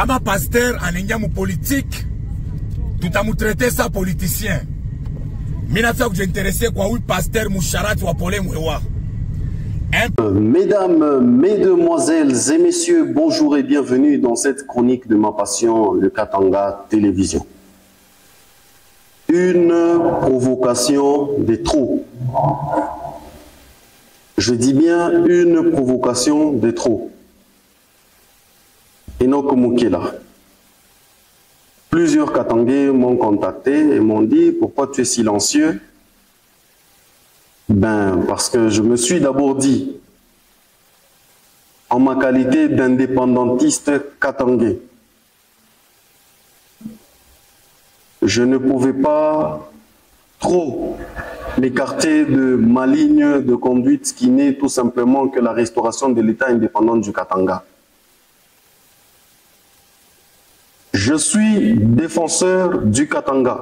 Kama pasteur anengia mu politique, tout a mu traité ça politicien. Mina fait que j'intéressé quoi oui pasteur Moucharati wa Pole Mwewa. Mesdames, mesdemoiselles et messieurs, bonjour et bienvenue dans cette chronique de ma passion, le Katanga Télévision. Une provocation de trop. Je dis bien une provocation de trop. Enoch Moukela. Plusieurs Katangais m'ont contacté et m'ont dit pourquoi tu es silencieux? Ben, parce que je me suis d'abord dit, en ma qualité d'indépendantiste katangais, je ne pouvais pas trop m'écarter de ma ligne de conduite qui n'est tout simplement que la restauration de l'État indépendant du Katanga. Je suis défenseur du Katanga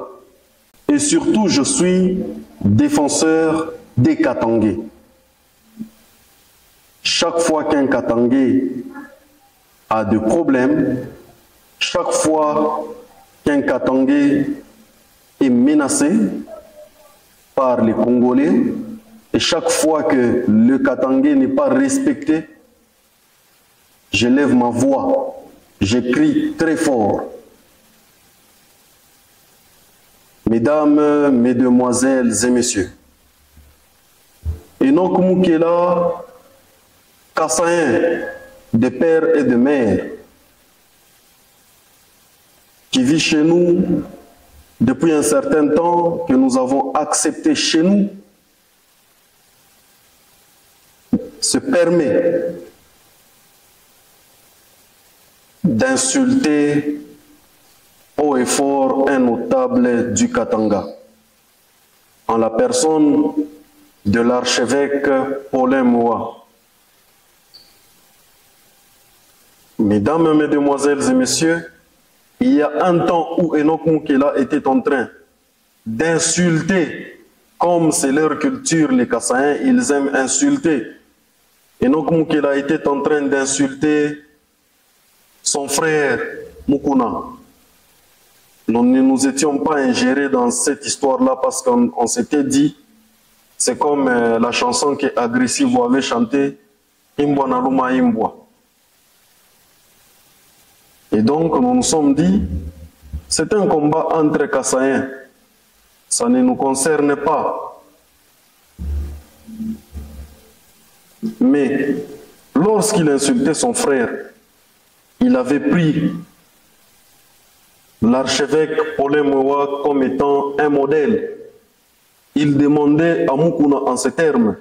et surtout je suis défenseur des Katangais. Chaque fois qu'un Katangais a des problèmes, chaque fois qu'un Katangais est menacé par les Congolais, et chaque fois que le Katangais n'est pas respecté, je lève ma voix, je crie très fort. Mesdames, mesdemoiselles et messieurs, Enoch Moukela, Kassaïen de père et de mère, qui vit chez nous depuis un certain temps, que nous avons accepté chez nous, se permet d'insulter haut et fort un notable du Katanga, en la personne de l'archevêque Paulin Moua. Mesdames, mesdemoiselles et messieurs, il y a un temps où Enoch Moukela était en train d'insulter, comme c'est leur culture, les Kassaïens, ils aiment insulter. Enoch Moukela était en train d'insulter son frère Mukuna. Nous ne nous étions pas ingérés dans cette histoire-là parce qu'on s'était dit, c'est comme la chanson que Agressive avait chantée, Imbwa Naluma Imbwa. Et donc nous nous sommes dit, c'est un combat entre Kassaïens, ça ne nous concerne pas. Mais lorsqu'il insultait son frère, il avait pris l'archevêque Paulin Moua comme étant un modèle. Il demandait à Mukuna en ces termes,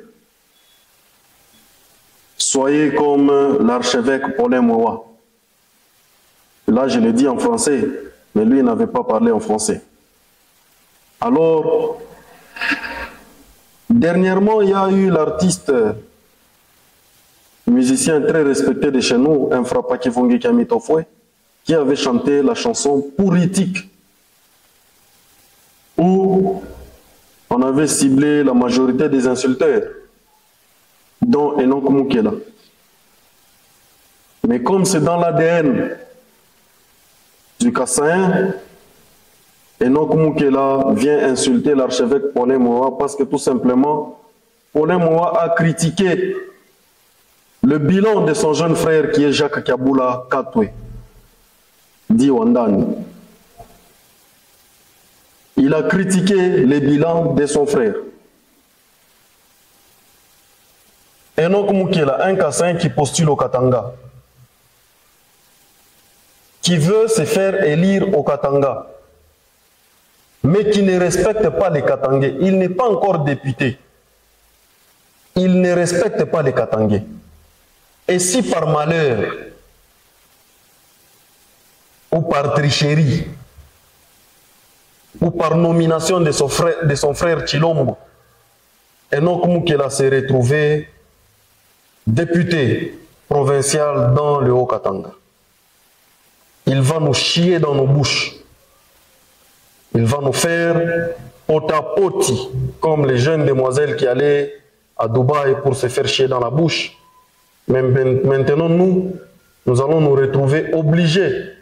soyez comme l'archevêque Paulin Moua. Là, je l'ai dit en français, mais lui n'avait pas parlé en français. Alors, dernièrement, il y a eu l'artiste musicien très respecté de chez nous, Infrapa Kivongi Kamitofwe, qui avait chanté la chanson Politique, où on avait ciblé la majorité des insulteurs, dont Enoch Moukela. Mais comme c'est dans l'ADN du Kassaïen, Enoch Moukela vient insulter l'archevêque Paulin Moua parce que tout simplement, Paulin Moua a critiqué le bilan de son jeune frère qui est Jacques Kaboula Katwe, dit Wandani. Il a critiqué le bilan de son frère. Enoch Moukela, un Kassaïen qui postule au Katanga, qui veut se faire élire au Katanga, mais qui ne respecte pas les Katangais. Il n'est pas encore député. Il ne respecte pas les Katangais. Et si par malheur, ou par tricherie, ou par nomination de son frère Chilombo, Enoch Moukela s'est retrouvé député provincial dans le Haut-Katanga. Il va nous chier dans nos bouches. Il va nous faire potapoti, comme les jeunes demoiselles qui allaient à Dubaï pour se faire chier dans la bouche. Mais maintenant, nous allons nous retrouver obligés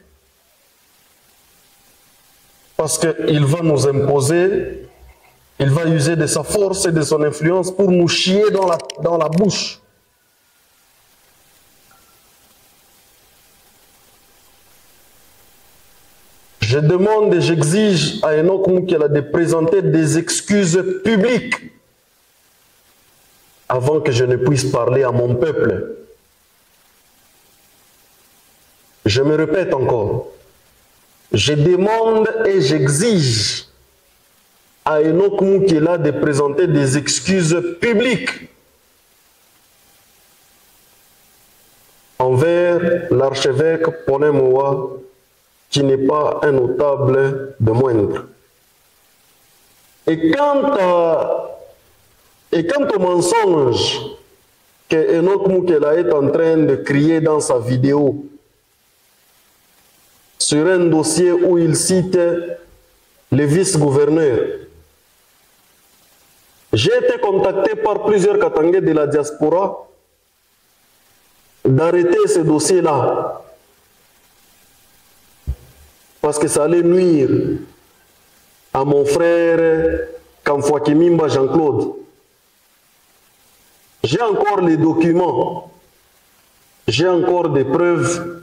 parce qu'il va nous imposer, il va user de sa force et de son influence pour nous chier dans la bouche. Je demande et j'exige à Enoch Moukela de présenter des excuses publiques avant que je ne puisse parler à mon peuple. Je me répète encore, je demande et j'exige à Enoch Moukela de présenter des excuses publiques envers l'archevêque Paulin Moua, qui n'est pas un notable de moindre. Et quant au mensonge que Enoch Moukela est en train de crier dans sa vidéo sur un dossier où il cite le vice-gouverneur, j'ai été contacté par plusieurs Katangais de la diaspora d'arrêter ce dossier-là, parce que ça allait nuire à mon frère Kamfouakimimba Jean-Claude. J'ai encore les documents, j'ai encore des preuves,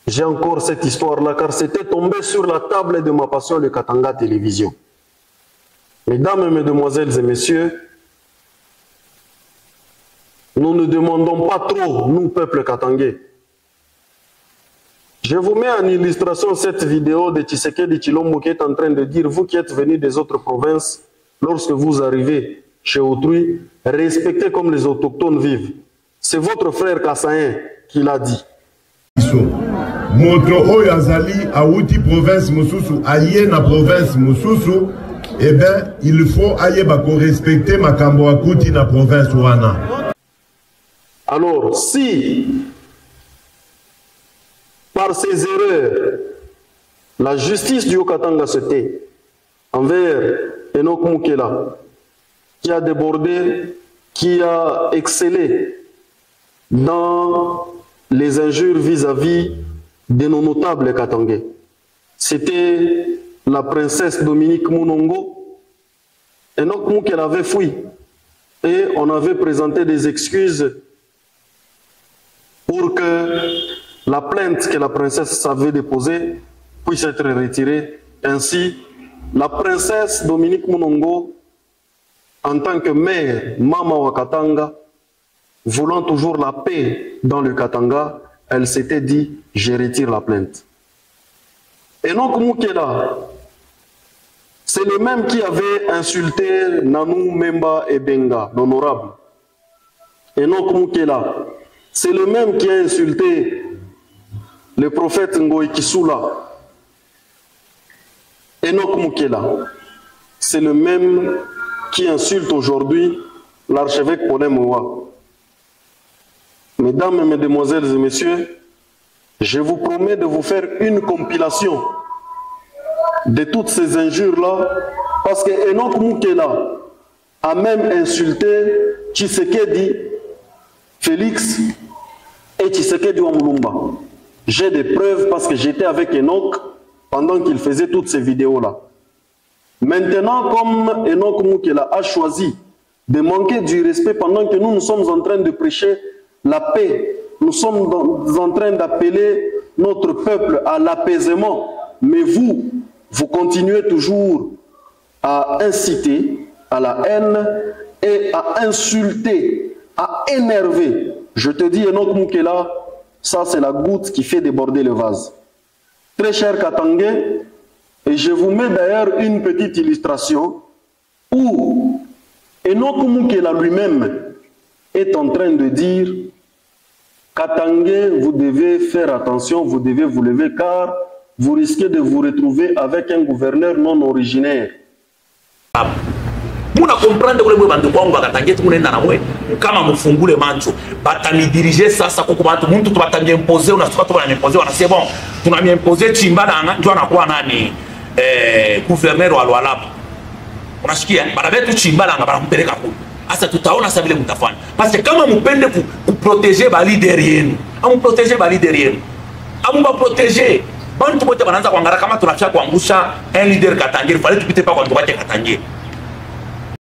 j'ai encore cette histoire-là, car c'était tombé sur la table de ma passion, le Katanga Télévision. Mesdames, Mesdemoiselles et Messieurs, nous ne demandons pas trop, nous, peuple katangais. Je vous mets en illustration cette vidéo de Tshisekedi Tshilombo qui est en train de dire, vous qui êtes venus des autres provinces, lorsque vous arrivez chez autrui, respectez comme les autochtones vivent. C'est votre frère Kassaïen qui l'a dit. Moto Oyazali a outi province Moussousou, aïe na province Moussousou, eh bien, il faut aïe bako respecter ma Kamboakouti na province Ouana. Alors, si par ces erreurs, la justice du Haut-Katanga se tait envers Enoch Moukela, qui a débordé, qui a excellé dans les injures vis-à-vis de nos notables katangais. C'était la princesse Dominique Mounongo. Enoch Moukela avait fui et on avait présenté des excuses pour que la plainte que la princesse avait déposée puisse être retirée. Ainsi, la princesse Dominique Mounongo, en tant que mère, maman wa Katanga, voulant toujours la paix dans le Katanga, elle s'était dit, je retire la plainte. Enoch Moukela, c'est le même qui avait insulté Nanou Memba et Benga, l'honorable. Enoch Moukela, c'est le même qui a insulté le prophète Ngoï Kisula. Enoch Moukela, c'est le même qui insulte aujourd'hui l'archevêque Paulin Moua. Mesdames, Mesdemoiselles et Messieurs, je vous promets de vous faire une compilation de toutes ces injures-là, parce que Enoch Moukela a même insulté Tshisekedi Félix et Tshisekedi Wamulumba. J'ai des preuves parce que j'étais avec Enoch pendant qu'il faisait toutes ces vidéos-là. Maintenant, comme Enoch Moukela a choisi de manquer du respect pendant que nous sommes en train de prêcher la paix, nous sommes en train d'appeler notre peuple à l'apaisement, mais vous continuez toujours à inciter à la haine et à insulter, à énerver. Je te dis, Enoch Moukela, ça c'est la goutte qui fait déborder le vase. Très cher Katangais, et je vous mets d'ailleurs une petite illustration où Enoch Moukela lui-même est en train de dire Katangais, vous devez faire attention, vous devez vous lever car vous risquez de vous retrouver avec un gouverneur non originaire. Muna comprendre kule bantu kwangu bakatangeti munenda na mwe kama mfungule macho batani diriger sasa kuko bantu muntu tubatangie imposer unasuka tu bana imposer wana c'est bon tunamia imposer Chimbala ndio anakuwa nani gouverneur wa Lualaba unasikia bana betu Chimbala banampeleka kule asa tutaona sasa vile mtafanya parce que kama mpende ku protéger ba leader yenu amu protéger ba leader yenu amu ba protéger bantu bote banaanza kuangalia kama tunafia kuangusha un leader Katangiri, fallait tupite pa kwa ndugu yake Katangiri.